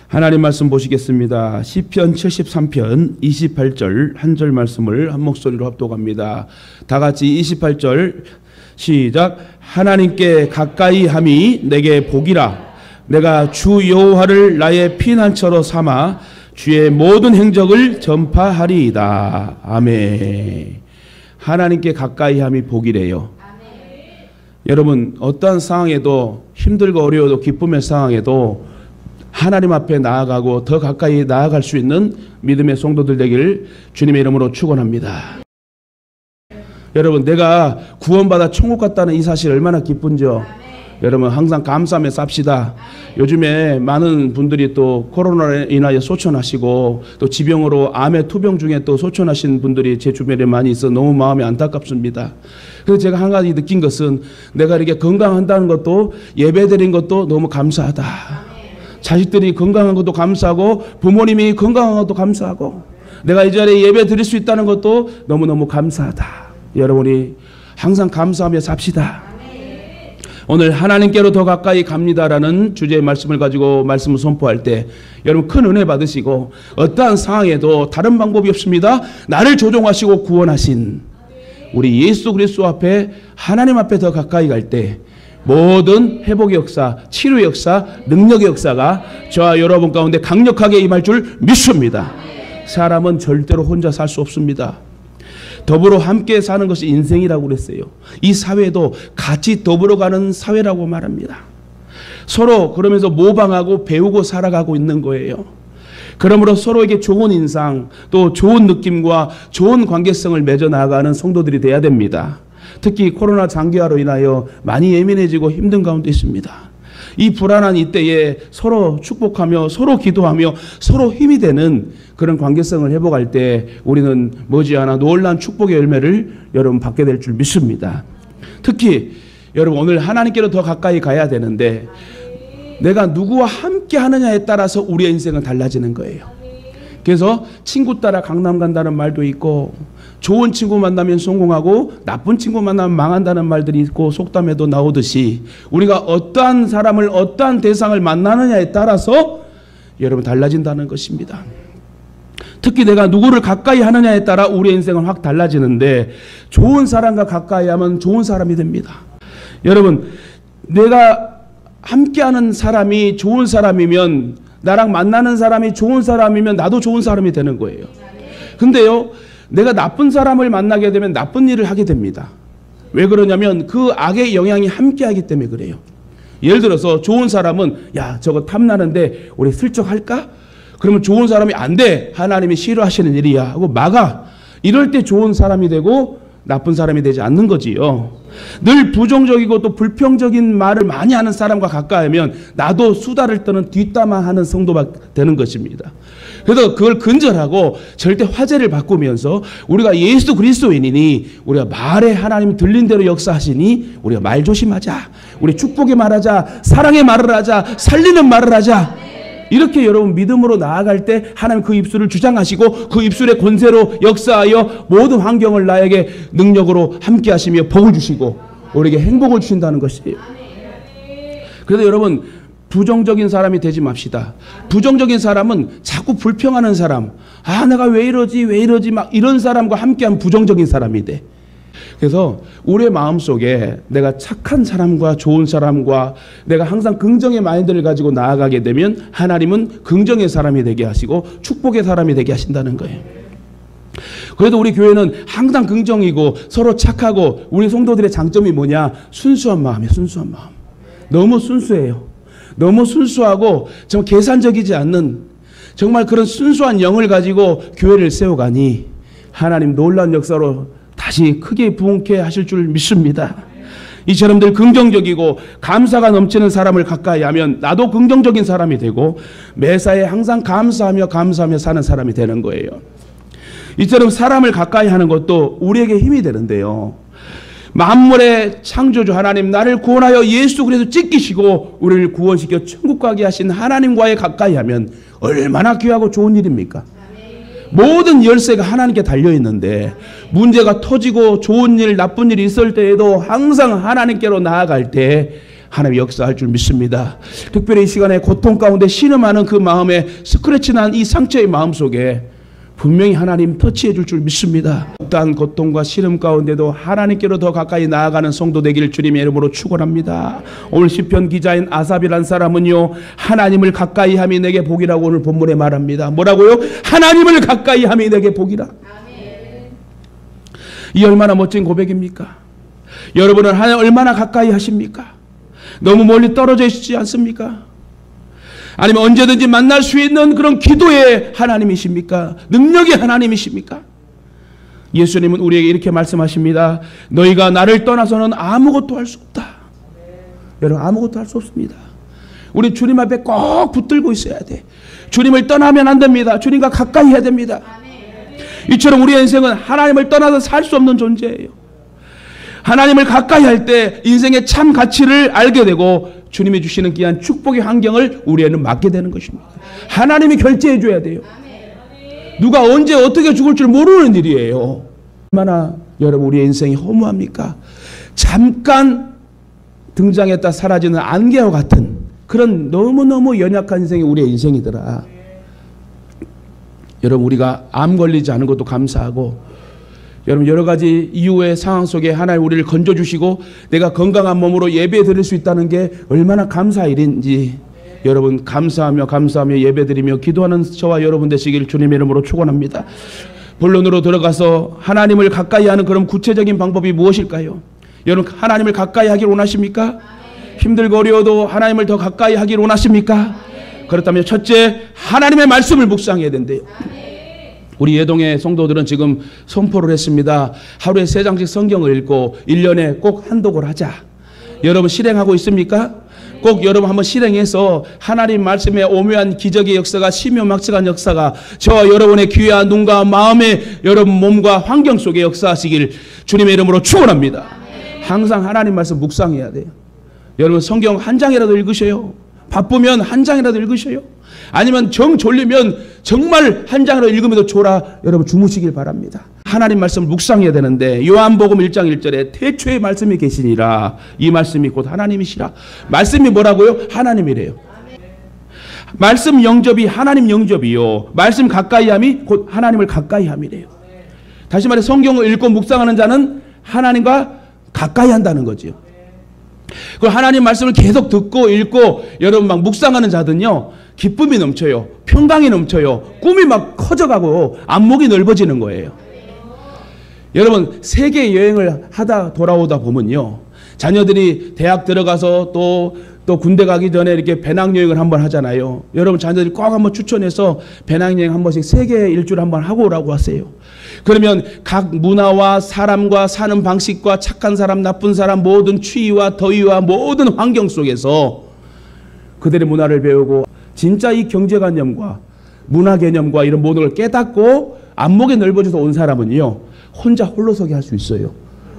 하나님 말씀 보시겠습니다. 시편 73편 28절 한 절 말씀을 한 목소리로 합독합니다. 다 같이 28절 시작. 하나님께 가까이 함이 내게 복이라. 내가 주 여호와를 나의 피난처로 삼아 주의 모든 행적을 전파하리이다. 아멘. 하나님께 가까이 함이 복이래요. 여러분, 어떠한 상황에도, 힘들고 어려워도 기쁨의 상황에도 하나님 앞에 나아가고 더 가까이 나아갈 수 있는 믿음의 성도들 되기를 주님의 이름으로 축원합니다. 여러분, 내가 구원받아 천국 갔다는 이 사실 얼마나 기쁜지요. 여러분, 항상 감사하며 삽시다. 요즘에 많은 분들이 또 코로나로 인하여 소천하시고 또 지병으로 암의 투병 중에 또 소천하신 분들이 제 주변에 많이 있어 너무 마음이 안타깝습니다. 그래서 제가 한 가지 느낀 것은 내가 이렇게 건강한다는 것도, 예배드린 것도 너무 감사하다. 자식들이 건강한 것도 감사하고, 부모님이 건강한 것도 감사하고, 내가 이 자리에 예배 드릴 수 있다는 것도 너무너무 감사하다. 여러분이 항상 감사하며 삽시다. 오늘 하나님께로 더 가까이 갑니다라는 주제의 말씀을 가지고 말씀을 선포할 때 여러분 큰 은혜 받으시고, 어떠한 상황에도 다른 방법이 없습니다. 나를 조종하시고 구원하신 우리 예수 그리스도 앞에, 하나님 앞에 더 가까이 갈 때 모든 회복의 역사, 치료의 역사, 능력의 역사가 저와 여러분 가운데 강력하게 임할 줄 믿습니다. 사람은 절대로 혼자 살 수 없습니다. 더불어 함께 사는 것이 인생이라고 그랬어요. 이 사회도 같이 더불어 가는 사회라고 말합니다. 서로 그러면서 모방하고 배우고 살아가고 있는 거예요. 그러므로 서로에게 좋은 인상, 또 좋은 느낌과 좋은 관계성을 맺어 나가는 성도들이 돼야 됩니다. 특히 코로나 장기화로 인하여 많이 예민해지고 힘든 가운데 있습니다. 이 불안한 이때에 서로 축복하며 서로 기도하며 서로 힘이 되는 그런 관계성을 회복할 때 우리는 머지않아 놀라운 축복의 열매를 여러분 받게 될 줄 믿습니다. 특히 여러분 오늘 하나님께로 더 가까이 가야 되는데 내가 누구와 함께 하느냐에 따라서 우리의 인생은 달라지는 거예요. 그래서 친구 따라 강남 간다는 말도 있고, 좋은 친구 만나면 성공하고 나쁜 친구 만나면 망한다는 말들이 있고, 속담에도 나오듯이 우리가 어떠한 사람을, 어떠한 대상을 만나느냐에 따라서 여러분 달라진다는 것입니다. 특히 내가 누구를 가까이 하느냐에 따라 우리의 인생은 확 달라지는데, 좋은 사람과 가까이 하면 좋은 사람이 됩니다. 여러분, 내가 함께하는 사람이 좋은 사람이면, 나랑 만나는 사람이 좋은 사람이면 나도 좋은 사람이 되는 거예요. 근데요, 내가 나쁜 사람을 만나게 되면 나쁜 일을 하게 됩니다. 왜 그러냐면 그 악의 영향이 함께 하기 때문에 그래요. 예를 들어서 좋은 사람은 야, 저거 탐나는데 우리 슬쩍 할까? 그러면 좋은 사람이 안 돼, 하나님이 싫어하시는 일이야 하고 막아. 이럴 때 좋은 사람이 되고 나쁜 사람이 되지 않는 거지요. 늘 부정적이고 또 불평적인 말을 많이 하는 사람과 가까이 하면 나도 수다를 떠는 뒷담화하는 성도가 되는 것입니다. 그래서 그걸 근절하고 절대 화제를 바꾸면서 우리가 예수 그리스도인이니 우리가 말에 하나님 들린 대로 역사하시니 우리가 말 조심하자, 우리 축복의 말하자, 사랑의 말을 하자, 살리는 말을 하자. 이렇게 여러분 믿음으로 나아갈 때 하나님 그 입술을 주장하시고 그 입술의 권세로 역사하여 모든 환경을 나에게 능력으로 함께 하시며 복을 주시고 우리에게 행복을 주신다는 것이에요. 그래서 여러분 부정적인 사람이 되지 맙시다. 부정적인 사람은 자꾸 불평하는 사람, 아 내가 왜 이러지 막 이런 사람과 함께하면 부정적인 사람이 돼. 그래서 우리의 마음속에 내가 착한 사람과 좋은 사람과 내가 항상 긍정의 마인드를 가지고 나아가게 되면 하나님은 긍정의 사람이 되게 하시고 축복의 사람이 되게 하신다는 거예요. 그래도 우리 교회는 항상 긍정이고 서로 착하고, 우리 성도들의 장점이 뭐냐? 순수한 마음이에요. 순수한 마음. 너무 순수해요. 너무 순수하고 정말 계산적이지 않는 정말 그런 순수한 영을 가지고 교회를 세워가니 하나님 놀라운 역사로 다시 크게 부흥케 하실 줄 믿습니다. 이 사람들 긍정적이고 감사가 넘치는 사람을 가까이 하면 나도 긍정적인 사람이 되고 매사에 항상 감사하며 사는 사람이 되는 거예요. 이처럼 사람을 가까이 하는 것도 우리에게 힘이 되는데요. 만물의 창조주 하나님, 나를 구원하여 예수 그리스도 찢기시고 우리를 구원시켜 천국 가게 하신 하나님과의 가까이 하면 얼마나 귀하고 좋은 일입니까? 모든 열쇠가 하나님께 달려있는데 문제가 터지고 좋은 일 나쁜 일이 있을 때에도 항상 하나님께로 나아갈 때 하나님 역사할 줄 믿습니다. 특별히 이 시간에 고통 가운데 신음하는 그 마음에 스크래치 난 이 상처의 마음 속에 분명히 하나님 터치해 줄 줄 믿습니다. 어떠한 고통과 시름 가운데도 하나님께로 더 가까이 나아가는 성도 되기를 주님의 이름으로 축원합니다. 오늘 시편 기자인 아삽이란 사람은요, 하나님을 가까이 함이 내게 복이라고 오늘 본문에 말합니다. 뭐라고요? 하나님을 가까이 함이 내게 복이라. 이 얼마나 멋진 고백입니까? 여러분은 하나님 얼마나 가까이 하십니까? 너무 멀리 떨어져 있지 않습니까? 아니면 언제든지 만날 수 있는 그런 기도의 하나님이십니까? 능력의 하나님이십니까? 예수님은 우리에게 이렇게 말씀하십니다. 너희가 나를 떠나서는 아무것도 할 수 없다. 여러분, 아무것도 할 수 없습니다. 우리 주님 앞에 꼭 붙들고 있어야 돼. 주님을 떠나면 안 됩니다. 주님과 가까이 해야 됩니다. 이처럼 우리의 인생은 하나님을 떠나서 살 수 없는 존재예요. 하나님을 가까이 할 때 인생의 참 가치를 알게 되고 주님이 주시는 귀한 축복의 환경을 우리에는 맡게 되는 것입니다. 하나님이 결제해 줘야 돼요. 누가 언제 어떻게 죽을 줄 모르는 일이에요. 얼마나 여러분 우리의 인생이 허무합니까? 잠깐 등장했다 사라지는 안개와 같은 그런 너무너무 연약한 인생이 우리의 인생이더라. 여러분, 우리가 암 걸리지 않은 것도 감사하고, 여러분 여러 가지 이유의 상황 속에 하나님 우리를 건져주시고 내가 건강한 몸으로 예배 드릴 수 있다는 게 얼마나 감사한 일인지 여러분 감사하며 예배드리며 기도하는 저와 여러분 되시길 주님의 이름으로 축원합니다. 본론으로 들어가서 하나님을 가까이 하는 그런 구체적인 방법이 무엇일까요? 여러분, 하나님을 가까이 하길 원하십니까? 힘들고 어려워도 하나님을 더 가까이 하길 원하십니까? 그렇다면 첫째, 하나님의 말씀을 묵상해야 된대요. 우리 예동의 성도들은 지금 선포를 했습니다. 하루에 3장씩 성경을 읽고 1년에 꼭 한독을 하자. 여러분 실행하고 있습니까? 꼭 여러분 한번 실행해서 하나님 말씀의 오묘한 기적의 역사가, 시묘막측한 역사가 저와 여러분의 귀와 눈과 마음의 여러분 몸과 환경 속에 역사하시길 주님의 이름으로 축원합니다. 항상 하나님 말씀 묵상해야 돼요. 여러분 성경 한 장이라도 읽으셔요. 바쁘면 한 장이라도 읽으셔요. 아니면 정 졸리면 정말 한 장이라도 읽으면서 졸아 여러분 주무시길 바랍니다. 하나님 말씀을 묵상해야 되는데 요한복음 1장 1절에 태초에 말씀이 계시니라. 이 말씀이 곧 하나님이시라. 말씀이 뭐라고요? 하나님이래요. 말씀 영접이 하나님 영접이요, 말씀 가까이함이 곧 하나님을 가까이함이래요. 다시 말해 성경을 읽고 묵상하는 자는 하나님과 가까이 한다는 거죠. 그 하나님 말씀을 계속 듣고 읽고 여러분 막 묵상하는 자들은요, 기쁨이 넘쳐요. 평강이 넘쳐요. 꿈이 막 커져가고 안목이 넓어지는 거예요. 여러분 세계 여행을 하다 돌아오다 보면요, 자녀들이 대학 들어가서 또 군대 가기 전에 이렇게 배낭여행을 한번 하잖아요. 여러분 자녀들이 꼭 한번 추천해서 배낭여행 한 번씩 세계 일주를 한번 하고 오라고 하세요. 그러면 각 문화와 사람과 사는 방식과 착한 사람 나쁜 사람 모든 추위와 더위와 모든 환경 속에서 그들의 문화를 배우고 진짜 이 경제관념과 문화 개념과 이런 모든 걸 깨닫고 안목이 넓어져서 온 사람은요, 혼자 홀로서기 할 수 있어요.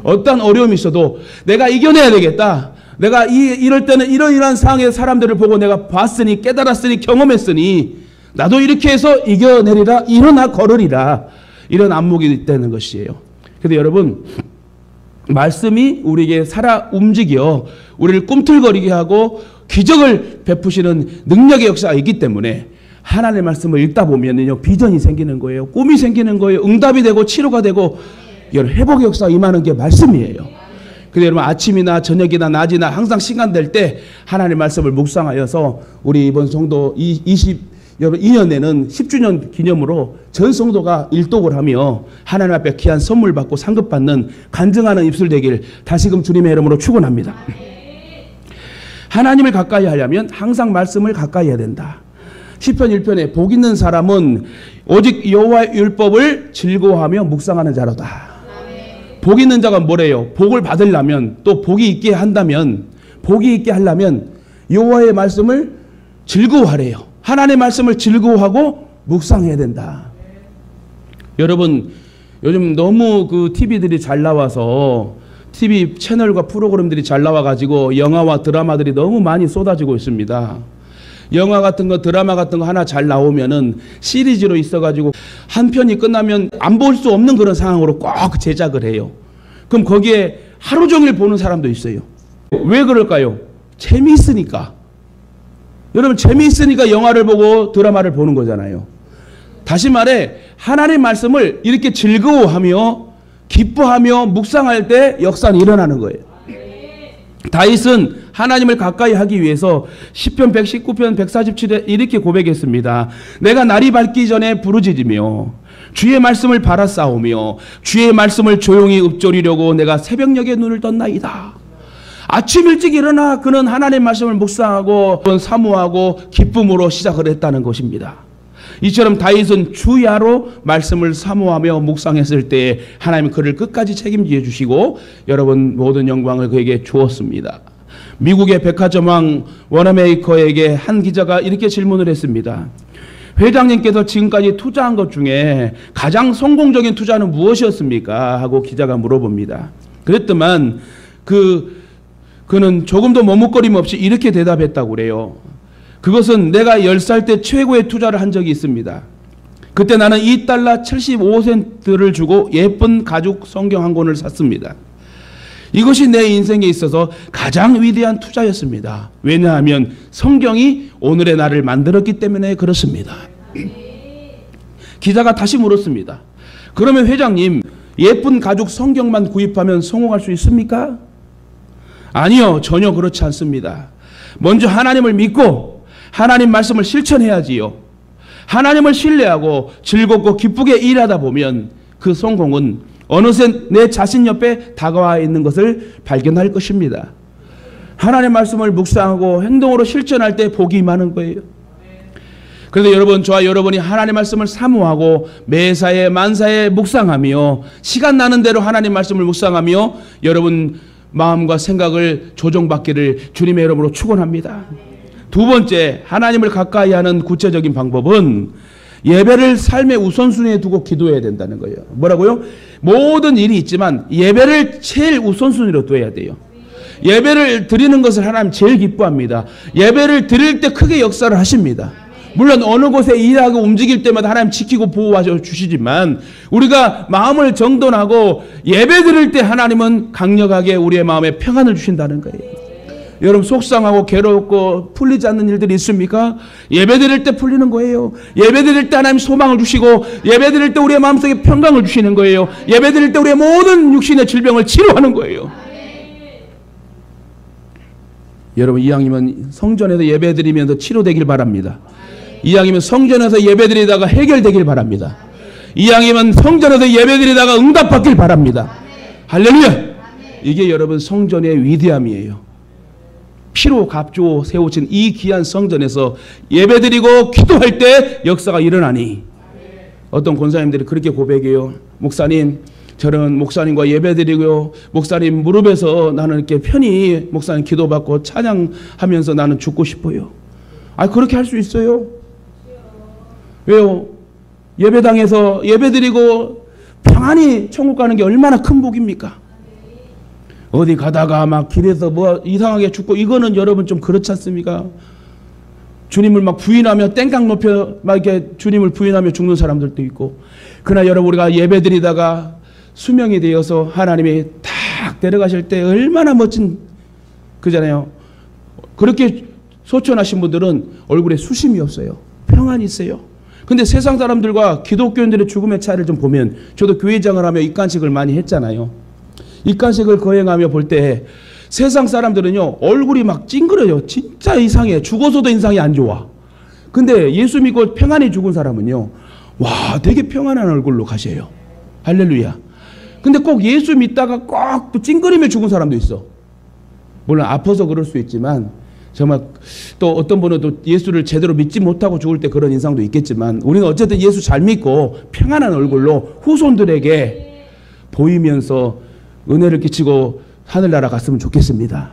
어떤 어려움이 있어도 내가 이겨내야 되겠다. 내가 이럴 때는 이런 상황의 사람들을 보고 내가 봤으니 깨달았으니 경험했으니 나도 이렇게 해서 이겨내리라, 일어나 걸으리라, 이런 안목이 있다는 것이에요. 그런데 여러분 말씀이 우리에게 살아 움직여 우리를 꿈틀거리게 하고 기적을 베푸시는 능력의 역사가 있기 때문에 하나님의 말씀을 읽다 보면요, 비전이 생기는 거예요. 꿈이 생기는 거예요. 응답이 되고 치료가 되고 여러분 회복의 역사가 임하는 게 말씀이에요. 근데 여러분 아침이나 저녁이나 낮이나 항상 시간 될 때 하나님의 말씀을 묵상하여서 우리 이번 성도 2년에는 10주년 기념으로 전 성도가 일독을 하며 하나님 앞에 귀한 선물 받고 상급 받는 간증하는 입술 되길 다시금 주님의 이름으로 축원합니다. 하나님을 가까이 하려면 항상 말씀을 가까이 해야 된다. 시편 1편에 복 있는 사람은 오직 여호와의 율법을 즐거워하며 묵상하는 자로다. 복 있는 자가 뭐래요? 복을 받으려면, 또 복이 있게 한다면, 복이 있게 하려면 여호와의 말씀을 즐거워하래요. 하나님의 말씀을 즐거워하고 묵상해야 된다. 여러분 요즘 너무 그 TV들이 잘 나와서 TV 채널과 프로그램들이 잘 나와가지고 영화와 드라마들이 너무 많이 쏟아지고 있습니다. 영화 같은 거, 드라마 같은 거 하나 잘 나오면은 시리즈로 있어가지고 한 편이 끝나면 안 볼 수 없는 그런 상황으로 꼭 제작을 해요. 그럼 거기에 하루 종일 보는 사람도 있어요. 왜 그럴까요? 재미있으니까. 여러분, 재미있으니까 영화를 보고 드라마를 보는 거잖아요. 다시 말해, 하나님의 말씀을 이렇게 즐거워하며 기뻐하며 묵상할 때 역사는 일어나는 거예요. 다윗은 하나님을 가까이 하기 위해서 시편 119편 147에 이렇게 고백했습니다. 내가 날이 밝기 전에 부르짖으며 주의 말씀을 바라싸우며 주의 말씀을 조용히 읊조리려고 내가 새벽녘에 눈을 떴나이다. 아침 일찍 일어나 그는 하나님의 말씀을 묵상하고 사모하고 기쁨으로 시작을 했다는 것입니다. 이처럼 다윗은 주야로 말씀을 사모하며 묵상했을 때 하나님은 그를 끝까지 책임져 주시고 여러분 모든 영광을 그에게 주었습니다. 미국의 백화점왕 워너메이커에게 한 기자가 이렇게 질문을 했습니다. 회장님께서 지금까지 투자한 것 중에 가장 성공적인 투자는 무엇이었습니까? 하고 기자가 물어봅니다. 그랬더만 그는 조금도 머뭇거림 없이 이렇게 대답했다고 그래요. 그것은 내가 10살 때 최고의 투자를 한 적이 있습니다. 그때 나는 $2.75를 주고 예쁜 가죽 성경 한 권을 샀습니다. 이것이 내 인생에 있어서 가장 위대한 투자였습니다. 왜냐하면 성경이 오늘의 나를 만들었기 때문에 그렇습니다. 기자가 다시 물었습니다. 그러면 회장님, 예쁜 가죽 성경만 구입하면 성공할 수 있습니까? 아니요, 전혀 그렇지 않습니다. 먼저 하나님을 믿고 하나님 말씀을 실천해야지요. 하나님을 신뢰하고 즐겁고 기쁘게 일하다 보면 그 성공은 어느새 내 자신 옆에 다가와 있는 것을 발견할 것입니다. 하나님의 말씀을 묵상하고 행동으로 실천할 때 복이 많은 거예요. 그래서 여러분, 저와 여러분이 하나님의 말씀을 사모하고 매사에 만사에 묵상하며 시간 나는 대로 하나님의 말씀을 묵상하며 여러분 마음과 생각을 조정받기를 주님의 이름으로 축원합니다. 두 번째, 하나님을 가까이 하는 구체적인 방법은 예배를 삶의 우선순위에 두고 기도해야 된다는 거예요. 뭐라고요? 모든 일이 있지만 예배를 제일 우선순위로 둬야 돼요. 예배를 드리는 것을 하나님 제일 기뻐합니다. 예배를 드릴 때 크게 역사를 하십니다. 물론 어느 곳에 일하고 움직일 때마다 하나님 지키고 보호하셔 주시지만 우리가 마음을 정돈하고 예배 드릴 때 하나님은 강력하게 우리의 마음에 평안을 주신다는 거예요. 여러분, 속상하고 괴롭고 풀리지 않는 일들이 있습니까? 예배 드릴 때 풀리는 거예요. 예배 드릴 때 하나님 소망을 주시고 예배 드릴 때 우리의 마음속에 평강을 주시는 거예요. 예배 드릴 때 우리의 모든 육신의 질병을 치료하는 거예요. 여러분, 이왕이면 성전에서 예배 드리면서 치료되길 바랍니다. 이왕이면 성전에서 예배 드리다가 해결되길 바랍니다. 이왕이면 성전에서 예배 드리다가 응답받길 바랍니다. 할렐루야! 이게 여러분 성전의 위대함이에요. 피로 값주어 세우친 이 귀한 성전에서 예배드리고 기도할 때 역사가 일어나니 어떤 권사님들이 그렇게 고백해요. 목사님, 저는 목사님과 예배드리고 목사님 무릎에서 나는 이렇게 편히 목사님 기도받고 찬양하면서 나는 죽고 싶어요. 아, 그렇게 할 수 있어요? 왜요? 예배당에서 예배드리고 평안히 천국 가는 게 얼마나 큰 복입니까? 어디 가다가 막 길에서 뭐 이상하게 죽고 이거는 여러분 좀 그렇지 않습니까? 주님을 막 부인하며 땡깡 높여 막 이렇게 주님을 부인하며 죽는 사람들도 있고. 그러나 여러분, 우리가 예배드리다가 수명이 되어서 하나님이 탁 데려가실 때 얼마나 멋진 그잖아요. 그렇게 소천하신 분들은 얼굴에 수심이 없어요. 평안이 있어요. 근데 세상 사람들과 기독교인들의 죽음의 차이를 좀 보면, 저도 교회장을 하며 입간식을 많이 했잖아요. 입간식을 거행하며 볼 때 세상 사람들은요 얼굴이 막 찡그려요. 진짜 이상해. 죽어서도 인상이 안 좋아. 근데 예수 믿고 평안히 죽은 사람은요, 와, 되게 평안한 얼굴로 가셔요. 할렐루야. 근데 꼭 예수 믿다가 꼭 또 찡그리며 죽은 사람도 있어. 물론 아파서 그럴 수 있지만 정말 또 어떤 분은 또 예수를 제대로 믿지 못하고 죽을 때 그런 인상도 있겠지만 우리는 어쨌든 예수 잘 믿고 평안한 얼굴로 후손들에게 보이면서 은혜를 끼치고 하늘나라 갔으면 좋겠습니다.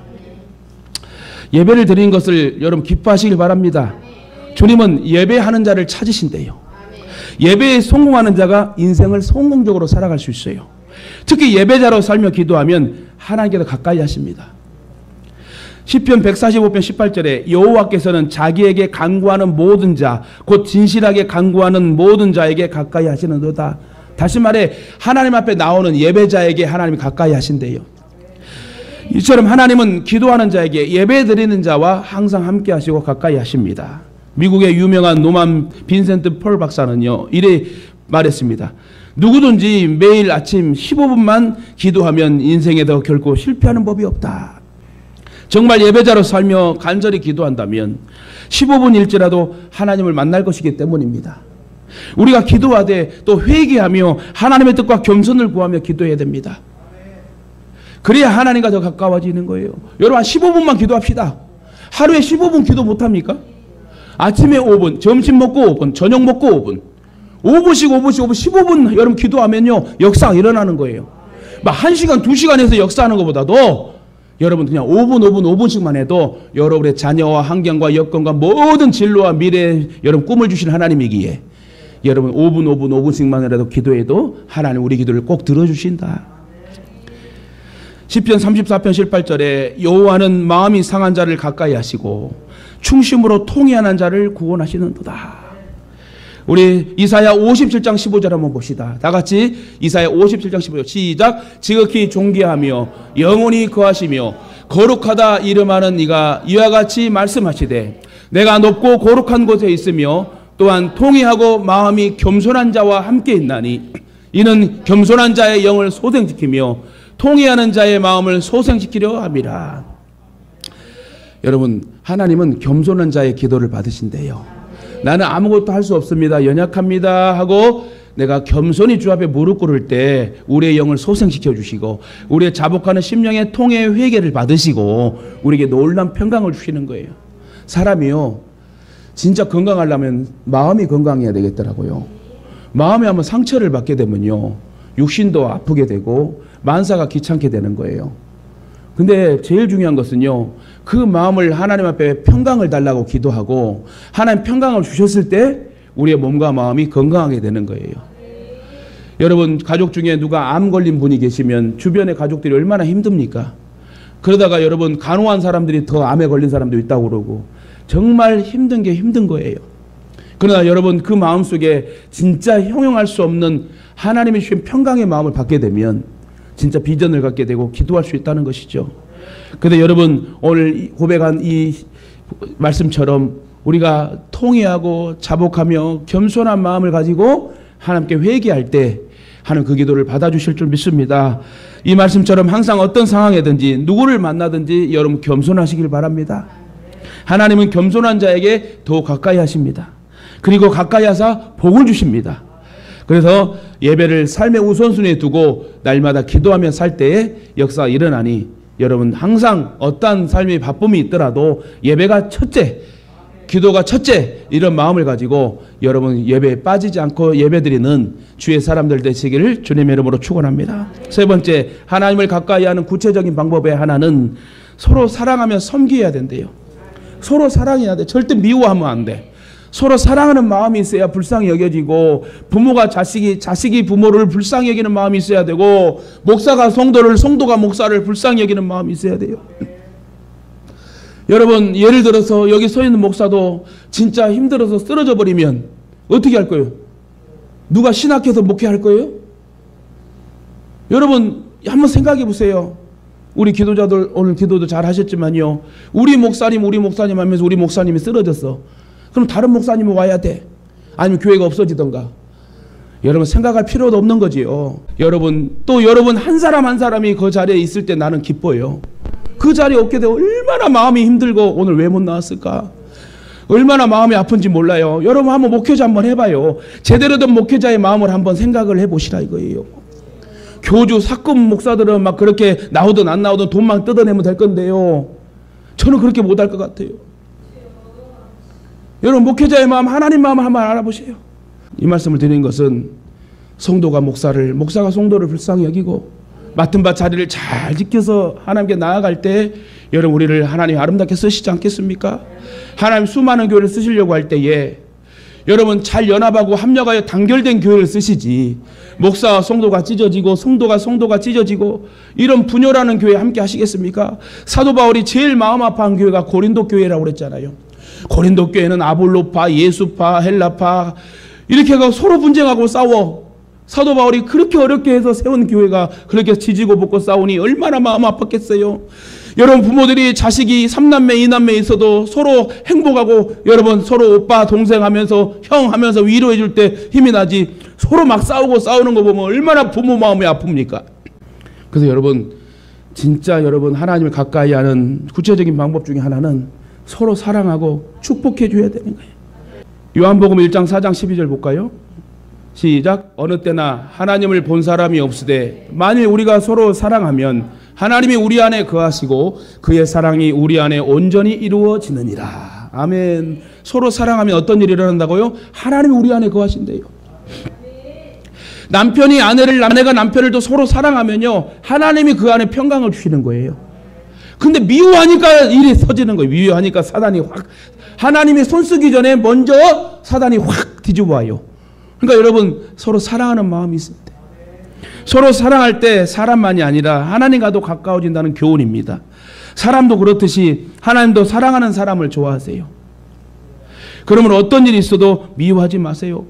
예배를 드리는 것을 여러분 기뻐하시길 바랍니다. 주님은 예배하는 자를 찾으신대요. 예배에 성공하는 자가 인생을 성공적으로 살아갈 수 있어요. 특히 예배자로 살며 기도하면 하나님께서 가까이 하십니다. 시편 145편 18절에 여호와께서는 자기에게 간구하는 모든 자, 곧 진실하게 간구하는 모든 자에게 가까이 하시는도다. 다시 말해 하나님 앞에 나오는 예배자에게 하나님이 가까이 하신대요. 이처럼 하나님은 기도하는 자에게 예배 드리는 자와 항상 함께 하시고 가까이 하십니다. 미국의 유명한 노만 빈센트 펄 박사는요, 이래 말했습니다. 누구든지 매일 아침 15분만 기도하면 인생에도 결코 실패하는 법이 없다. 정말 예배자로 살며 간절히 기도한다면 15분일지라도 하나님을 만날 것이기 때문입니다. 우리가 기도하되 또 회개하며 하나님의 뜻과 겸손을 구하며 기도해야 됩니다. 그래야 하나님과 더 가까워지는 거예요. 여러분 한 15분만 기도합시다. 하루에 15분 기도 못합니까? 아침에 5분, 점심 먹고 5분, 저녁 먹고 5분, 5분씩 15분 여러분 기도하면요 역사가 일어나는 거예요. 막 1시간 2시간에서 역사하는 것보다도 여러분 그냥 5분씩만 해도 여러분의 자녀와 환경과 여건과 모든 진로와 미래에 여러분 꿈을 주신 하나님이기에 여러분 5분씩만 해도 기도해도 하나님 우리 기도를 꼭 들어주신다. 시편 34편 18절에 여호와는 마음이 상한 자를 가까이 하시고 충심으로 통회하는 자를 구원하시는도다. 우리 이사야 57장 15절 한번 봅시다. 다 같이 이사야 57장 15절 시작. 지극히 존귀하며 영원히 거하시며 거룩하다 이름하는 이가 이와 같이 말씀하시되 내가 높고 거룩한 곳에 있으며 또한 통회하고 마음이 겸손한 자와 함께 있나니 이는 겸손한 자의 영을 소생시키며 통회하는 자의 마음을 소생시키려 함이라. 여러분 하나님은 겸손한 자의 기도를 받으신대요. 나는 아무것도 할 수 없습니다. 연약합니다 하고 내가 겸손히 주 앞에 무릎 꿇을 때 우리의 영을 소생시켜 주시고 우리의 자복하는 심령의 통해 회개를 받으시고 우리에게 놀라운 평강을 주시는 거예요. 사람이요 진짜 건강하려면 마음이 건강해야 되겠더라고요. 마음에 한번 상처를 받게 되면요 육신도 아프게 되고 만사가 귀찮게 되는 거예요. 근데 제일 중요한 것은요 그 마음을 하나님 앞에 평강을 달라고 기도하고 하나님 평강을 주셨을 때 우리의 몸과 마음이 건강하게 되는 거예요. 여러분 가족 중에 누가 암 걸린 분이 계시면 주변의 가족들이 얼마나 힘듭니까? 그러다가 여러분 간호한 사람들이 더 암에 걸린 사람도 있다고 그러고 정말 힘든 게 힘든 거예요. 그러나 여러분 그 마음속에 진짜 형용할 수 없는 하나님이 주신 평강의 마음을 받게 되면 진짜 비전을 갖게 되고 기도할 수 있다는 것이죠. 그런데 여러분 오늘 고백한 이 말씀처럼 우리가 통회하고 자복하며 겸손한 마음을 가지고 하나님께 회개할 때 하는 그 기도를 받아주실 줄 믿습니다. 이 말씀처럼 항상 어떤 상황이든지 누구를 만나든지 여러분 겸손하시길 바랍니다. 하나님은 겸손한 자에게 더 가까이 하십니다. 그리고 가까이 하사 복을 주십니다. 그래서 예배를 삶의 우선순위에 두고 날마다 기도하며 살 때에 역사가 일어나니 여러분 항상 어떠한 삶의 바쁨이 있더라도 예배가 첫째, 기도가 첫째 이런 마음을 가지고 여러분 예배에 빠지지 않고 예배드리는 주의 사람들 되시기를 주님의 이름으로 축원합니다. 세 번째, 하나님을 가까이 하는 구체적인 방법의 하나는 서로 사랑하며 섬겨야 된대요. 서로 사랑해야 돼. 절대 미워하면 안 돼. 서로 사랑하는 마음이 있어야 불쌍히 여겨지고 부모가 자식이 부모를 불쌍히 여기는 마음이 있어야 되고 목사가 성도가 목사를 불쌍히 여기는 마음이 있어야 돼요. 여러분 예를 들어서 여기 서 있는 목사도 진짜 힘들어서 쓰러져 버리면 어떻게 할 거예요? 누가 신학해서 목회할 거예요? 여러분 한번 생각해 보세요. 우리 기도자들 오늘 기도도 잘 하셨지만요. 우리 목사님 하면서 우리 목사님이 쓰러졌어. 그럼 다른 목사님은 와야 돼. 아니면 교회가 없어지던가. 여러분 생각할 필요도 없는 거지요. 여러분 한 사람 한 사람이 그 자리에 있을 때 나는 기뻐요. 그 자리에 없게 되고 얼마나 마음이 힘들고 오늘 왜 못 나왔을까? 얼마나 마음이 아픈지 몰라요. 여러분 한번 목회자 한번 해봐요. 제대로 된 목회자의 마음을 한번 생각을 해보시라 이거예요. 교주 사건 목사들은 막 그렇게 나오든 안 나오든 돈만 뜯어내면 될 건데요. 저는 그렇게 못할 것 같아요. 여러분 목회자의 마음 하나님 마음을 한번 알아보세요. 이 말씀을 드리는 것은 성도가 목사가 성도를 불쌍히 여기고 맡은 바 자리를 잘 지켜서 하나님께 나아갈 때 여러분 우리를 하나님 아름답게 쓰시지 않겠습니까? 하나님 수많은 교회를 쓰시려고 할 때에 여러분 잘 연합하고 합력하여 단결된 교회를 쓰시지, 목사와 성도가 찢어지고 성도가 찢어지고 이런 분열하는 교회 함께 하시겠습니까? 사도 바울이 제일 마음 아파한 교회가 고린도 교회라고 그랬잖아요. 고린도 교회는 아볼로파, 예수파, 헬라파 이렇게 해서 서로 분쟁하고 싸워. 사도 바울이 그렇게 어렵게 해서 세운 교회가 그렇게 지지고 볶고 싸우니 얼마나 마음 아팠겠어요. 여러분 부모들이 자식이 3남매 2남매 있어도 서로 행복하고 여러분 서로 오빠 동생 하면서 형 하면서 위로해 줄 때 힘이 나지, 서로 막 싸우고 싸우는 거 보면 얼마나 부모 마음이 아픕니까? 그래서 여러분 진짜 여러분 하나님을 가까이 하는 구체적인 방법 중에 하나는 서로 사랑하고 축복해 줘야 되는 거예요. 요한복음 1장 4장 12절 볼까요? 시작. 어느 때나 하나님을 본 사람이 없으되 만일 우리가 서로 사랑하면 하나님이 우리 안에 거하시고 그의 사랑이 우리 안에 온전히 이루어지느니라. 아멘. 서로 사랑하면 어떤 일이 일어난다고요? 하나님이 우리 안에 거하신대요. 남편이 아내를, 아내가 남편을 또 서로 사랑하면요 하나님이 그 안에 평강을 주시는 거예요. 근데 미워하니까 일이 터지는 거예요. 미워하니까 사단이 확, 하나님이 손 쓰기 전에 먼저 사단이 확 뒤집어와요. 그러니까 여러분 서로 사랑하는 마음이 있을 때, 서로 사랑할 때 사람만이 아니라 하나님과도 가까워진다는 교훈입니다. 사람도 그렇듯이 하나님도 사랑하는 사람을 좋아하세요. 그러면 어떤 일이 있어도 미워하지 마세요.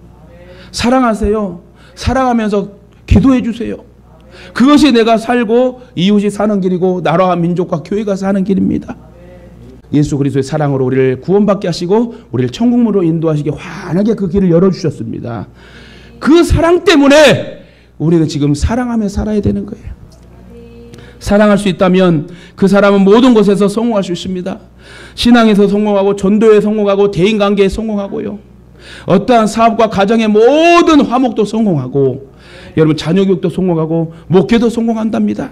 사랑하세요. 사랑하면서 기도해 주세요. 그것이 내가 살고 이웃이 사는 길이고 나라와 민족과 교회가 사는 길입니다. 예수 그리스도의 사랑으로 우리를 구원받게 하시고 우리를 천국으로 인도하시기 환하게 그 길을 열어주셨습니다. 그 사랑 때문에 우리는 지금 사랑하며 살아야 되는 거예요. 사랑할 수 있다면 그 사람은 모든 곳에서 성공할 수 있습니다. 신앙에서 성공하고 전도에 성공하고 대인관계에 성공하고요. 어떠한 사업과 가정의 모든 화목도 성공하고 여러분 자녀교육도 성공하고 목회도 성공한답니다.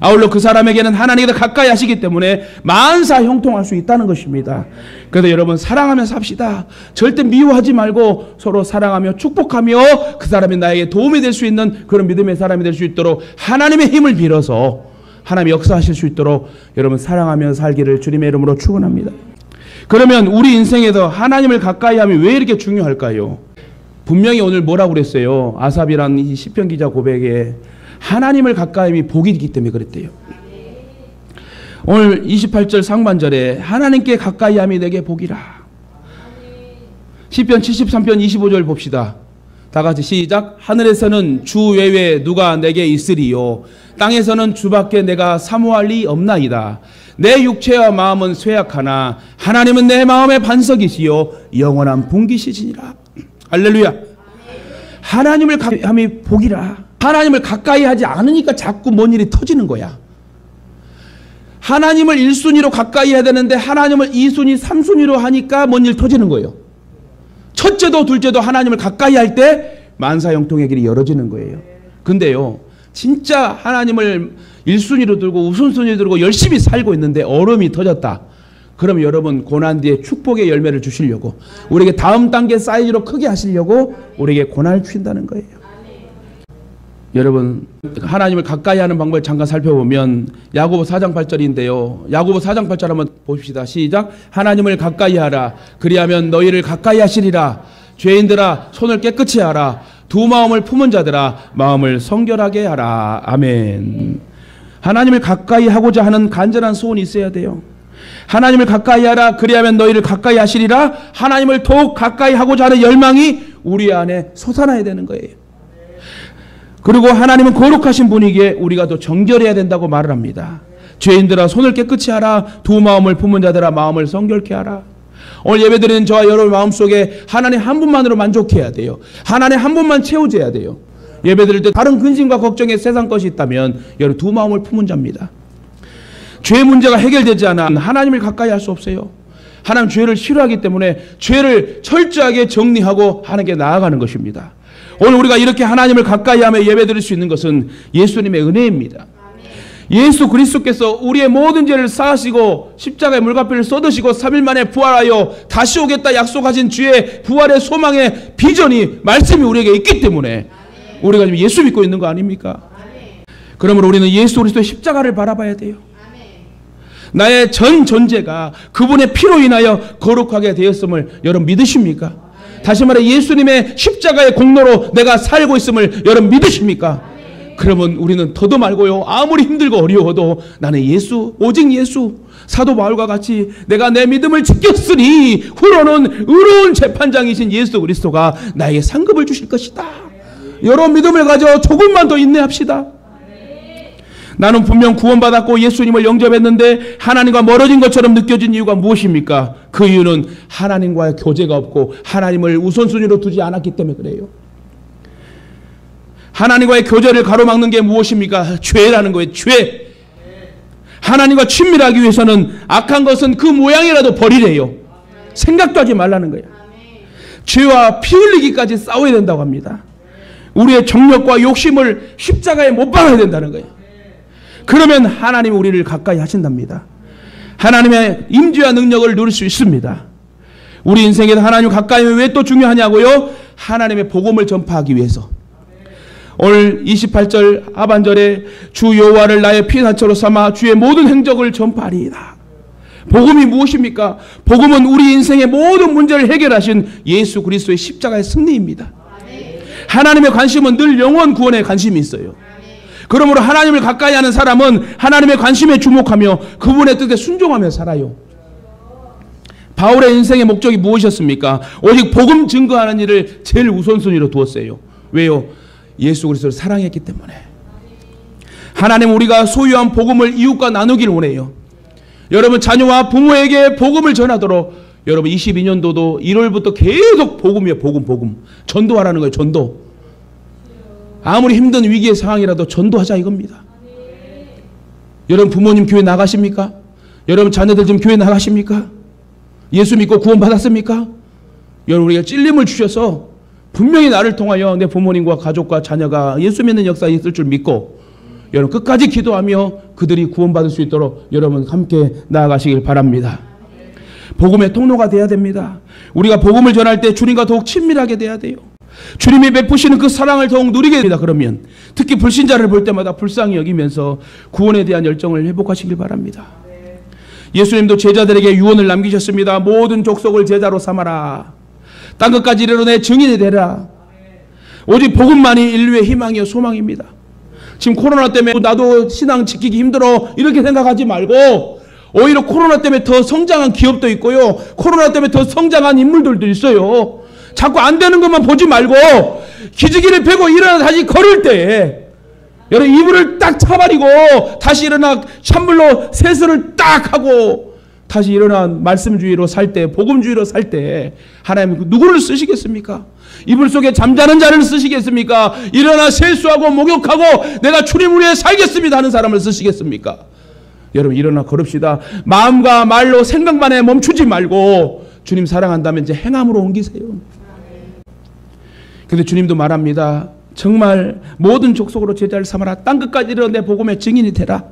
아울러 그 사람에게는 하나님께서 가까이 하시기 때문에 만사 형통할 수 있다는 것입니다. 그래서 여러분 사랑하며 삽시다. 절대 미워하지 말고 서로 사랑하며 축복하며 그 사람이 나에게 도움이 될 수 있는 그런 믿음의 사람이 될 수 있도록 하나님의 힘을 빌어서 하나님이 역사하실 수 있도록 여러분 사랑하며 살기를 주님의 이름으로 축원합니다. 그러면 우리 인생에서 하나님을 가까이 하면 왜 이렇게 중요할까요? 분명히 오늘 뭐라고 그랬어요? 아삽이라는 이 시편 기자 고백에 하나님을 가까이 하면 복이 있기 때문에 그랬대요. 오늘 28절 상반절에 하나님께 가까이 함이 내게 복이라. 시편 73편 25절 봅시다. 다 같이 시작. 하늘에서는 주 외에 누가 내게 있으리요 땅에서는 주밖에 내가 사모할 리 없나이다. 내 육체와 마음은 쇠약하나 하나님은 내 마음의 반석이시요 영원한 분기시지니라. 할렐루야. 하나님을 가까이 함이 복이라. 하나님을 가까이 하지 않으니까 자꾸 뭔 일이 터지는 거야. 하나님을 1순위로 가까이 해야 되는데 하나님을 2순위, 3순위로 하니까 뭔 일 터지는 거예요. 첫째도 둘째도 하나님을 가까이 할 때 만사형통의 길이 열어지는 거예요. 근데요 진짜 하나님을 1순위로 들고 우선순위로 들고 열심히 살고 있는데 얼음이 터졌다. 그럼 여러분 고난 뒤에 축복의 열매를 주시려고 우리에게 다음 단계 사이즈로 크게 하시려고 우리에게 고난을 주신다는 거예요. 여러분 하나님을 가까이 하는 방법을 잠깐 살펴보면 야고보 4장 8절인데요. 야고보 4장 8절 한번 봅시다. 시작. 하나님을 가까이 하라. 그리하면 너희를 가까이 하시리라. 죄인들아 손을 깨끗이 하라. 두 마음을 품은 자들아 마음을 성결하게 하라. 아멘. 하나님을 가까이 하고자 하는 간절한 소원이 있어야 돼요. 하나님을 가까이 하라. 그리하면 너희를 가까이 하시리라. 하나님을 더욱 가까이 하고자 하는 열망이 우리 안에 솟아나야 되는 거예요. 그리고 하나님은 거룩하신 분이기에 우리가 더 정결해야 된다고 말을 합니다. 죄인들아 손을 깨끗이 하라. 두 마음을 품은 자들아 마음을 성결케 하라. 오늘 예배드리는 저와 여러분 마음속에 하나님 한 분만으로 만족해야 돼요. 하나님 한 분만 채워줘야 돼요. 예배드릴 때 다른 근심과 걱정에 세상 것이 있다면 여러분 두 마음을 품은 자입니다. 죄 문제가 해결되지 않아 하나님을 가까이 할 수 없어요. 하나님 죄를 싫어하기 때문에 죄를 철저하게 정리하고 하는 게 나아가는 것입니다. 오늘 우리가 이렇게 하나님을 가까이 하며 예배드릴 수 있는 것은 예수님의 은혜입니다. 예수 그리스도께서 우리의 모든 죄를 사하시고 십자가의 물값비를 쏟으시고 3일 만에 부활하여 다시 오겠다 약속하신 주의 부활의 소망의 비전이 말씀이 우리에게 있기 때문에 우리가 지금 예수 믿고 있는 거 아닙니까? 그러므로 우리는 예수 그리스도의 십자가를 바라봐야 돼요. 나의 전 존재가 그분의 피로 인하여 거룩하게 되었음을 여러분 믿으십니까? 다시 말해 예수님의 십자가의 공로로 내가 살고 있음을 여러분 믿으십니까? 그러면 우리는 더도 말고요, 아무리 힘들고 어려워도 나는 예수, 오직 예수, 사도 바울과 같이 내가 내 믿음을 지켰으니 후로는 의로운 재판장이신 예수 그리스도가 나에게 상급을 주실 것이다. 여러분 믿음을 가져 조금만 더 인내합시다. 나는 분명 구원받았고 예수님을 영접했는데 하나님과 멀어진 것처럼 느껴진 이유가 무엇입니까? 그 이유는 하나님과의 교제가 없고 하나님을 우선순위로 두지 않았기 때문에 그래요. 하나님과의 교제를 가로막는 게 무엇입니까? 죄라는 거예요. 죄. 하나님과 친밀하기 위해서는 악한 것은 그 모양이라도 버리래요. 생각도 하지 말라는 거예요. 죄와 피 흘리기까지 싸워야 된다고 합니다. 우리의 정욕과 욕심을 십자가에 못 박아야 된다는 거예요. 그러면 하나님이 우리를 가까이 하신답니다. 하나님의 임재와 능력을 누릴 수 있습니다. 우리 인생에서 하나님 가까이 왜 또 중요하냐고요? 하나님의 복음을 전파하기 위해서. 오늘 28절 하반절에 주 여호와를 나의 피난처로 삼아 주의 모든 행적을 전파하리이다. 복음이 무엇입니까? 복음은 우리 인생의 모든 문제를 해결하신 예수 그리스도의 십자가의 승리입니다. 하나님의 관심은 늘 영혼 구원에 관심이 있어요. 그러므로 하나님을 가까이 하는 사람은 하나님의 관심에 주목하며 그분의 뜻에 순종하며 살아요. 바울의 인생의 목적이 무엇이었습니까? 오직 복음 증거하는 일을 제일 우선순위로 두었어요. 왜요? 예수 그리스도를 사랑했기 때문에. 하나님 우리가 소유한 복음을 이웃과 나누기를 원해요. 여러분 자녀와 부모에게 복음을 전하도록 여러분 22년도도 1월부터 계속 복음이에요. 복음. 전도하라는 거예요. 전도. 아무리 힘든 위기의 상황이라도 전도하자 이겁니다. 여러분 부모님 교회 나가십니까? 여러분 자녀들 지금 교회 나가십니까? 예수 믿고 구원 받았습니까? 여러분 우리가 찔림을 주셔서 분명히 나를 통하여 내 부모님과 가족과 자녀가 예수 믿는 역사에 있을 줄 믿고 여러분 끝까지 기도하며 그들이 구원받을 수 있도록 여러분 함께 나아가시길 바랍니다. 복음의 통로가 돼야 됩니다. 우리가 복음을 전할 때 주님과 더욱 친밀하게 돼야 돼요. 주님이 베푸시는 그 사랑을 더욱 누리게 됩니다. 그러면 특히 불신자를 볼 때마다 불쌍히 여기면서 구원에 대한 열정을 회복하시길 바랍니다. 예수님도 제자들에게 유언을 남기셨습니다. 모든 족속을 제자로 삼아라. 땅끝까지 이르러 내 증인이 되라. 오직 복음만이 인류의 희망이요 소망입니다. 지금 코로나 때문에 나도 신앙 지키기 힘들어 이렇게 생각하지 말고 오히려 코로나 때문에 더 성장한 기업도 있고요. 코로나 때문에 더 성장한 인물들도 있어요. 자꾸 안 되는 것만 보지 말고 기지개를 펴고 일어나 다시 걸을 때 여러분 이불을 딱 차버리고 다시 일어나 찬물로 세수를 딱 하고 다시 일어나 말씀주의로 살 때 복음주의로 살 때 하나님 누구를 쓰시겠습니까? 이불 속에 잠자는 자를 쓰시겠습니까? 일어나 세수하고 목욕하고 내가 주님을 위해 살겠습니다 하는 사람을 쓰시겠습니까? 여러분 일어나 걸읍시다. 마음과 말로 생각만에 멈추지 말고 주님 사랑한다면 이제 행함으로 옮기세요. 근데 주님도 말합니다. 정말 모든 족속으로 제자를 삼아라. 땅끝까지 이르러 내 복음의 증인이 되라.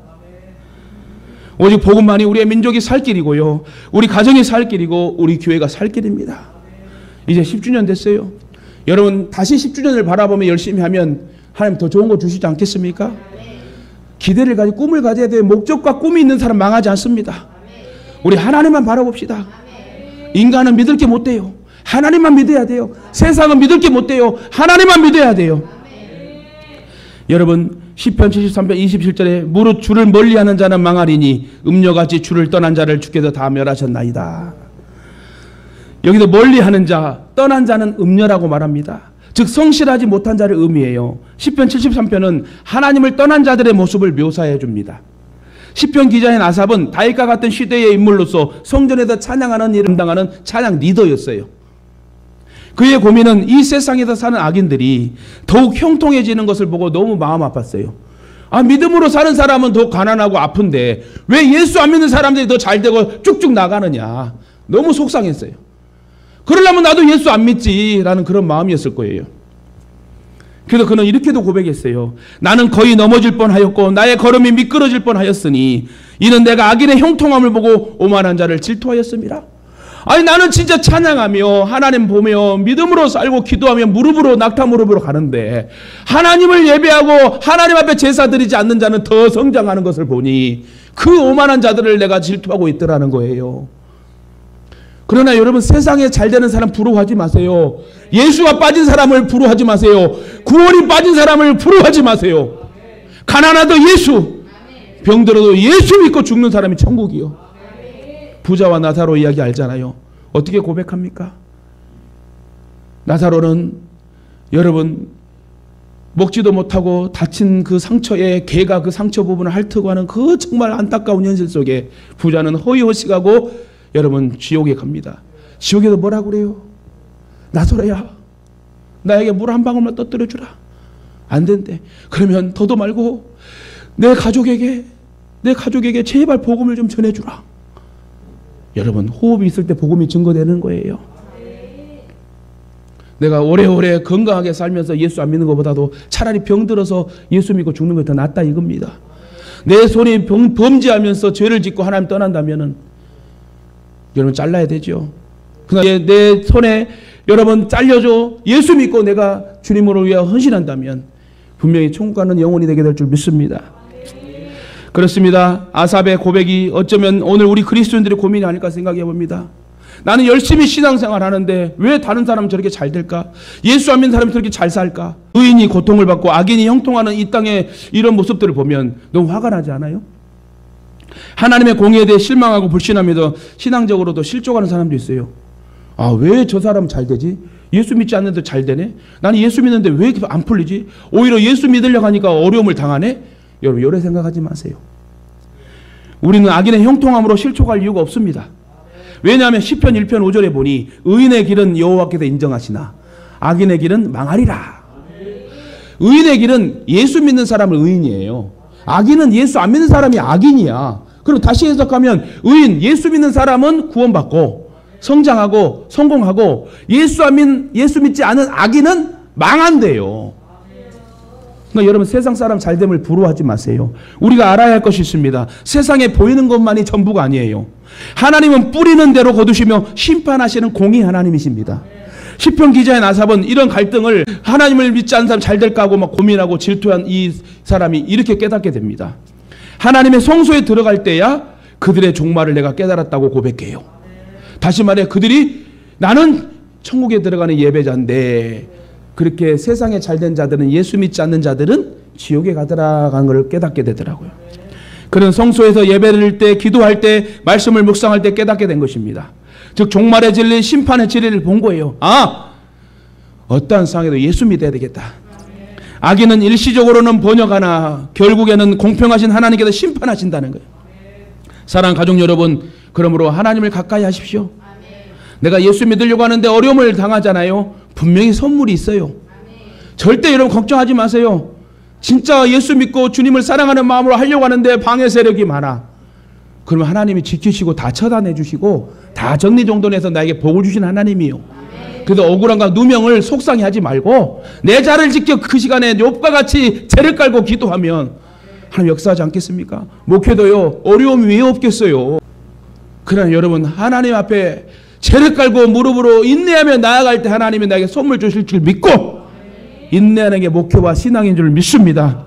오직 복음만이 우리의 민족이 살 길이고요. 우리 가정이 살 길이고 우리 교회가 살 길입니다. 이제 10주년 됐어요. 여러분 다시 10주년을 바라보며 열심히 하면 하나님 더 좋은 거 주시지 않겠습니까? 기대를 가지고 꿈을 가져야 돼요. 목적과 꿈이 있는 사람 망하지 않습니다. 우리 하나님만 바라봅시다. 인간은 믿을 게 못 돼요. 하나님만 믿어야 돼요. 세상은 믿을 게 못 돼요. 하나님만 믿어야 돼요. 여러분 시편 73편 27절에 무릇 주를 멀리하는 자는 망하리니 음녀같이 주를 떠난 자를 주께서 다 멸하셨나이다. 여기서 멀리하는 자, 떠난 자는 음녀라고 말합니다. 즉 성실하지 못한 자를 의미해요. 시편 73편은 하나님을 떠난 자들의 모습을 묘사해 줍니다. 시편 기자인 아삽은 다윗과 같은 시대의 인물로서 성전에서 찬양하는 일을 담당하는 찬양 리더였어요. 그의 고민은 이 세상에서 사는 악인들이 더욱 형통해지는 것을 보고 너무 마음 아팠어요. 믿음으로 사는 사람은 더 가난하고 아픈데 왜 예수 안 믿는 사람들이 더 잘되고 쭉쭉 나가느냐. 너무 속상했어요. 그러려면 나도 예수 안 믿지라는 그런 마음이었을 거예요. 그래서 그는 이렇게도 고백했어요. 나는 거의 넘어질 뻔하였고 나의 걸음이 미끄러질 뻔하였으니 이는 내가 악인의 형통함을 보고 오만한 자를 질투하였습니다. 나는 진짜 찬양하며 하나님 보며 믿음으로 살고 기도하며 무릎으로 낙타 무릎으로 가는데 하나님을 예배하고 하나님 앞에 제사 드리지 않는 자는 더 성장하는 것을 보니 그 오만한 자들을 내가 질투하고 있더라는 거예요. 그러나 여러분, 세상에 잘 되는 사람 부러워하지 마세요. 예수가 빠진 사람을 부러워하지 마세요. 구원이 빠진 사람을 부러워하지 마세요. 가난하도 예수, 병들어도 예수 믿고 죽는 사람이 천국이요. 부자와 나사로 이야기 알잖아요. 어떻게 고백합니까? 나사로는 여러분, 먹지도 못하고 다친 그 상처에 개가 그 상처 부분을 핥고 하는 그 정말 안타까운 현실 속에 부자는 허위허식하고 여러분 지옥에 갑니다. 지옥에도 뭐라고 그래요? 나사로야, 나에게 물 한 방울만 떠뜨려 주라. 안 된대. 그러면 더도 말고 내 가족에게 제발 복음을 좀 전해주라. 여러분, 호흡이 있을 때 복음이 증거되는 거예요. 내가 오래오래 건강하게 살면서 예수 안 믿는 것보다도 차라리 병들어서 예수 믿고 죽는 것이 더 낫다 이겁니다. 내 손이 범죄하면서 죄를 짓고 하나님 떠난다면은 여러분 잘라야 되죠. 그러나 내 손에 여러분 잘려줘 예수 믿고 내가 주님으로 위하여 헌신한다면 분명히 천국 가는 영혼이 되게 될 줄 믿습니다. 그렇습니다. 아삽의 고백이 어쩌면 오늘 우리 그리스도인들의 고민이 아닐까 생각해 봅니다. 나는 열심히 신앙생활 하는데 왜 다른 사람은 저렇게 잘 될까? 예수 안 믿는 사람이 저렇게 잘 살까? 의인이 고통을 받고 악인이 형통하는 이 땅의 이런 모습들을 보면 너무 화가 나지 않아요? 하나님의 공의에 대해 실망하고 불신하면서 신앙적으로도 실족하는 사람도 있어요. 아, 왜 저 사람은 잘 되지? 예수 믿지 않는데 잘 되네? 나는 예수 믿는데 왜 이렇게 안 풀리지? 오히려 예수 믿으려고 하니까 어려움을 당하네? 여러분, 요래 생각하지 마세요. 우리는 악인의 형통함으로 실족할 이유가 없습니다. 왜냐하면 시편 1편 5절에 보니 의인의 길은 여호와께서 인정하시나 악인의 길은 망하리라. 의인의 길은 예수 믿는 사람은 의인이에요. 악인은 예수 안 믿는 사람이 악인이야. 그럼 다시 해석하면 의인, 예수 믿는 사람은 구원받고 성장하고 성공하고 예수 믿지 않은 악인은 망한대요. 그러니까 여러분, 세상 사람 잘됨을 부러워하지 마세요. 우리가 알아야 할 것이 있습니다. 세상에 보이는 것만이 전부가 아니에요. 하나님은 뿌리는 대로 거두시며 심판하시는 공의 하나님이십니다. 시편 기자인 아삽은 이런 갈등을 하나님을 믿지 않는 사람 잘 될까 하고 막 고민하고 질투한 이 사람이 이렇게 깨닫게 됩니다. 하나님의 성소에 들어갈 때야 그들의 종말을 내가 깨달았다고 고백해요. 다시 말해, 그들이 나는 천국에 들어가는 예배자인데 그렇게 세상에 잘된 자들은, 예수 믿지 않는 자들은 지옥에 가더라라는 걸 깨닫게 되더라고요. 그런 성소에서 예배를 드릴 때, 기도할 때, 말씀을 묵상할 때 깨닫게 된 것입니다. 즉 종말의 진리, 심판의 진리를 본 거예요. 아, 어떠한 상황에도 예수 믿어야 되겠다. 악인은 일시적으로는 번역하나 결국에는 공평하신 하나님께서 심판하신다는 거예요. 사랑하는 가족 여러분, 그러므로 하나님을 가까이 하십시오. 내가 예수 믿으려고 하는데 어려움을 당하잖아요. 분명히 선물이 있어요. 절대 여러분 걱정하지 마세요. 진짜 예수 믿고 주님을 사랑하는 마음으로 하려고 하는데 방해 세력이 많아. 그러면 하나님이 지키시고 다 처단해 주시고 다 정리정돈해서 나에게 복을 주신 하나님이요. 그래서 억울함과 누명을 속상해하지 말고 내 자를 지켜 그 시간에 욥과 같이 죄를 깔고 기도하면 하나님 역사하지 않겠습니까? 목회도요, 어려움이 왜 없겠어요. 그러나 여러분, 하나님 앞에 죄를 깔고 무릎으로 인내하며 나아갈 때 하나님이 나에게 선물 주실 줄 믿고 인내하는 게 목회와 신앙인 줄 믿습니다.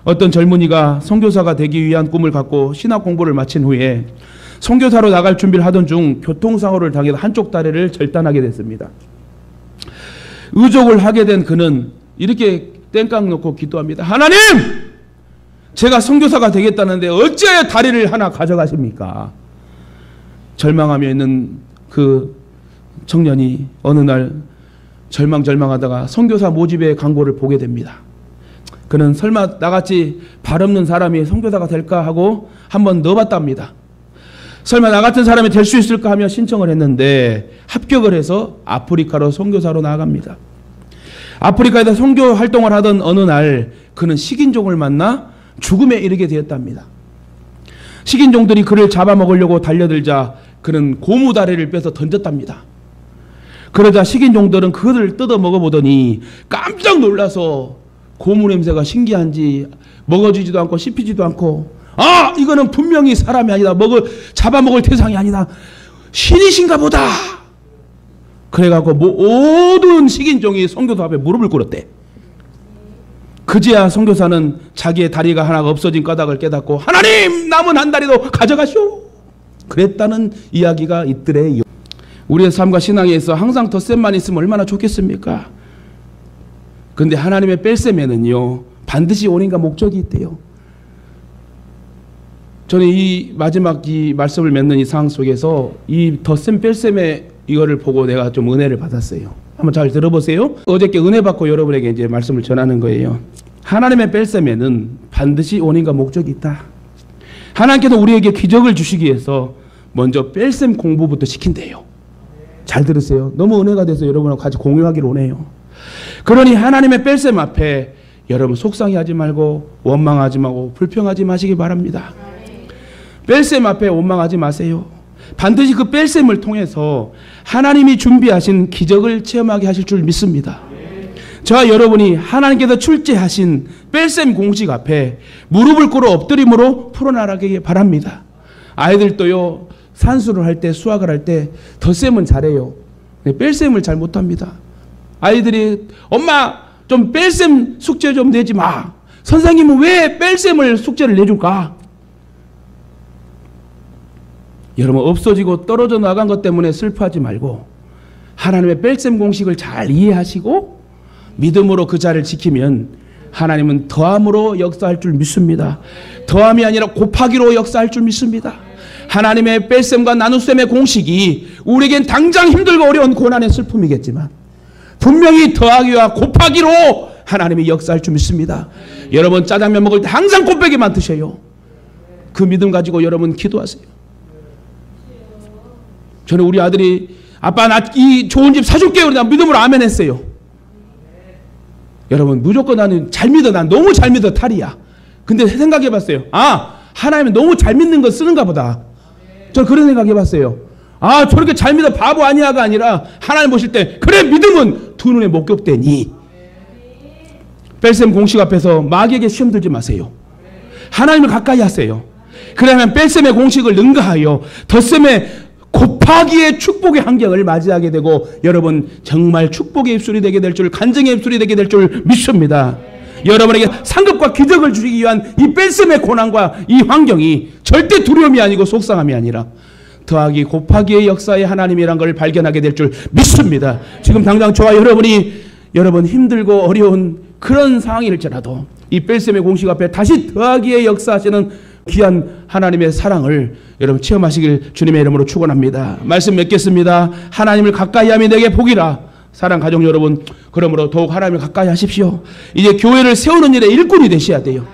어떤 젊은이가 선교사가 되기 위한 꿈을 갖고 신학 공부를 마친 후에 선교사로 나갈 준비를 하던 중 교통사고를 당해서 한쪽 다리를 절단하게 됐습니다. 의족을 하게 된 그는 이렇게 땡깡 놓고 기도합니다. 하나님! 제가 선교사가 되겠다는데 어찌하여 다리를 하나 가져가십니까? 절망하며 있는 그 청년이 어느 날 절망하다가 선교사 모집의 광고를 보게 됩니다. 그는 설마 나같이 발 없는 사람이 선교사가 될까 하고 한번 넣어봤답니다. 설마 나 같은 사람이 될 수 있을까 하며 신청을 했는데 합격을 해서 아프리카로 선교사로 나아갑니다. 아프리카에서 선교 활동을 하던 어느 날 그는 식인종을 만나 죽음에 이르게 되었답니다. 식인종들이 그를 잡아먹으려고 달려들자 그는 고무다리를 빼서 던졌답니다. 그러자 식인종들은 그것을 뜯어 먹어보더니 깜짝 놀라서 고무 냄새가 신기한지 먹어지지도 않고 씹히지도 않고, 아, 이거는 분명히 사람이 아니다. 잡아먹을 대상이 아니다. 신이신가 보다. 그래갖고 모든 식인종이 선교사 앞에 무릎을 꿇었대. 그제야 선교사는 자기의 다리가 하나가 없어진 까닭을 깨닫고 하나님, 남은 한 다리도 가져가시오. 그랬다는 이야기가 있더래요. 우리의 삶과 신앙에서 항상 덧셈만 있으면 얼마나 좋겠습니까? 그런데 하나님의 뺄셈에는요 반드시 원인과 목적이 있대요. 저는 이 마지막 이 말씀을 맺는 이 상황 속에서 이 덧셈 뺄셈의 이거를 보고 내가 좀 은혜를 받았어요. 한번 잘 들어보세요. 어저께 은혜 받고 여러분에게 이제 말씀을 전하는 거예요. 하나님의 뺄셈에는 반드시 원인과 목적이 있다. 하나님께서 우리에게 기적을 주시기 위해서 먼저 뺄셈 공부부터 시킨대요. 잘 들으세요. 너무 은혜가 돼서 여러분하고 같이 공유하기를 원해요. 그러니 하나님의 뺄셈 앞에 여러분 속상해하지 말고 원망하지 말고 불평하지 마시기 바랍니다. 뺄셈 앞에 원망하지 마세요. 반드시 그 뺄셈을 통해서 하나님이 준비하신 기적을 체험하게 하실 줄 믿습니다. 저와 여러분이 하나님께서 출제하신 뺄셈 공식 앞에 무릎을 꿇어 엎드림으로 풀어나가기 바랍니다. 아이들도요 산수를 할 때 수학을 할 때 덧셈은 잘해요. 뺄셈을 잘 못합니다. 아이들이 엄마 좀 뺄셈 숙제 좀 내지 마. 선생님은 왜 뺄셈을 숙제를 내줄까? 여러분 없어지고 떨어져 나간 것 때문에 슬퍼하지 말고 하나님의 뺄셈 공식을 잘 이해하시고 믿음으로 그 자리를 지키면 하나님은 더함으로 역사할 줄 믿습니다. 더함이 아니라 곱하기로 역사할 줄 믿습니다. 하나님의 뺄셈과 나눗셈의 공식이 우리에겐 당장 힘들고 어려운 고난의 슬픔이겠지만 분명히 더하기와 곱하기로 하나님이 역사할 줄 믿습니다. 여러분 짜장면 먹을 때 항상 곱빼기만 드셔요. 그 믿음 가지고 여러분 기도하세요. 저는 우리 아들이 아빠 나 이 좋은 집 사줄게요. 나 믿음으로 아멘 했어요. 여러분 무조건 나는 잘 믿어. 난 너무 잘 믿어 탈이야. 근데 생각해 봤어요. 아 하나님은 너무 잘 믿는 거 쓰는가 보다. 저는 그런 생각해 봤어요. 아 저렇게 잘 믿어 바보 아니야가 아니라 하나님 보실 때 그래 믿음은 두 눈에 목격되니. 뺄셈 공식 앞에서 마귀에게 시험 들지 마세요. 하나님을 가까이 하세요. 그러면 뺄셈의 공식을 능가하여 덧셈의 곱하기의 축복의 환경을 맞이하게 되고 여러분 정말 축복의 입술이 되게 될 줄 간증의 입술이 되게 될 줄 믿습니다. 여러분에게 상급과 기적을 주시기 위한 이 뺄셈의 고난과 이 환경이 절대 두려움이 아니고 속상함이 아니라 더하기 곱하기의 역사의 하나님이란 걸 발견하게 될 줄 믿습니다. 지금 당장 저와 여러분이 여러분 힘들고 어려운 그런 상황일지라도 이 뺄셈의 공식 앞에 다시 더하기의 역사하시는 귀한 하나님의 사랑을 여러분 체험하시길 주님의 이름으로 축원합니다. 말씀 맺겠습니다. 하나님을 가까이 함이 내게 복이라. 사랑 가족 여러분, 그러므로 더욱 하나님을 가까이 하십시오. 이제 교회를 세우는 일에 일꾼이 되셔야 돼요.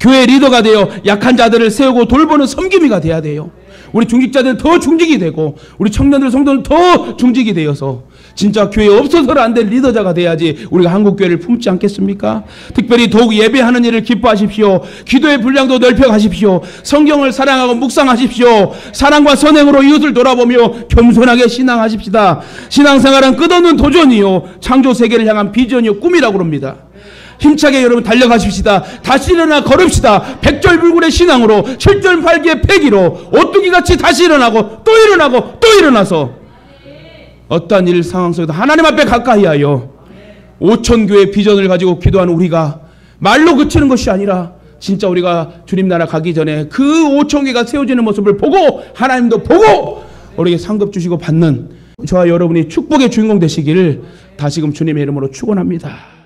교회 리더가 되어 약한 자들을 세우고 돌보는 섬김이가 돼야 돼요. 우리 중직자들은 더 중직이 되고 우리 청년들 성도는 더 중직이 되어서 진짜 교회에 없어서는 안 될 리더자가 돼야지 우리가 한국교회를 품지 않겠습니까? 특별히 더욱 예배하는 일을 기뻐하십시오. 기도의 분량도 넓혀가십시오. 성경을 사랑하고 묵상하십시오. 사랑과 선행으로 이웃을 돌아보며 겸손하게 신앙하십시다. 신앙생활은 끝없는 도전이요 창조 세계를 향한 비전이요 꿈이라고 합니다. 힘차게 여러분 달려가십시다. 다시 일어나 걸읍시다. 백절불굴의 신앙으로 7절 8기의 패기로 오뚜기같이 다시 일어나고 또 일어나고 또 일어나서 어떠한 일 상황 속에서 하나님 앞에 가까이 하여 5,000교회 비전을 가지고 기도하는 우리가 말로 그치는 것이 아니라 진짜 우리가 주님 나라 가기 전에 그 5,000교회가 세워지는 모습을 보고 하나님도 보고 우리에게 상급 주시고 받는 저와 여러분이 축복의 주인공 되시기를 다시금 주님의 이름으로 축원합니다.